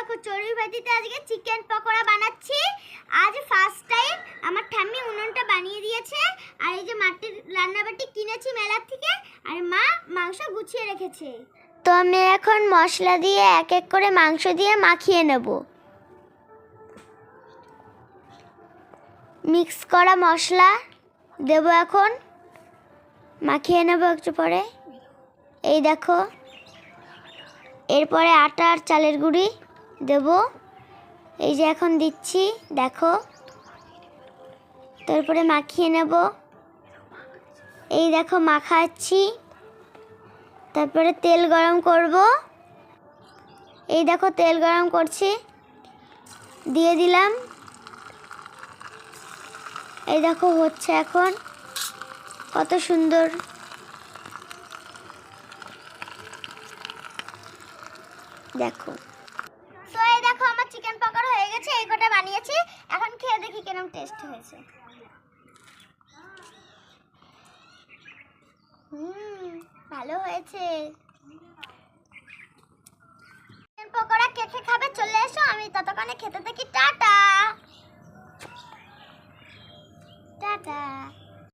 দেখো চড়ুইভাতিতে আজকে চিকেন পকোড়া বানাচ্ছি। আজ ফার্স্ট টাইম আমার ঠাম্মি উনুনটা বানিয়ে দিয়েছে। আর এই যে মাটির রান্নাবাটি কিনেছি মেলার থেকে, আর মা মাংস গুছিয়ে রেখেছে। তো আমি এখন মশলা দিয়ে এক এক করে মাংস দিয়ে মাখিয়ে নেব। মিক্স করা মশলা দেব, এখন মাখিয়ে নেব একটু পরে। এই দেখো, এরপরে আটা আর চালের গুঁড়ি দেব। এই যে এখন দিচ্ছি, দেখো। তারপরে মাখিয়ে নেব। এই দেখো মাখাচ্ছি। তারপরে তেল গরম করব। এই দেখো তেল গরম করছি, দিয়ে দিলাম। এই দেখো হচ্ছে এখন, কত সুন্দর। দেখো, তো এই দেখো আমার চিকেন পকোড়া হয়ে গেছে। এই কটা বানিয়েছি, এখন খেয়ে দেখি কেমন টেস্ট হয়েছে। ভালো হয়েছে। চিকেন পকোড়া কে কে খাবে চলে এসো, আমি ততক্ষণে খেতে থাকি। Tata tata.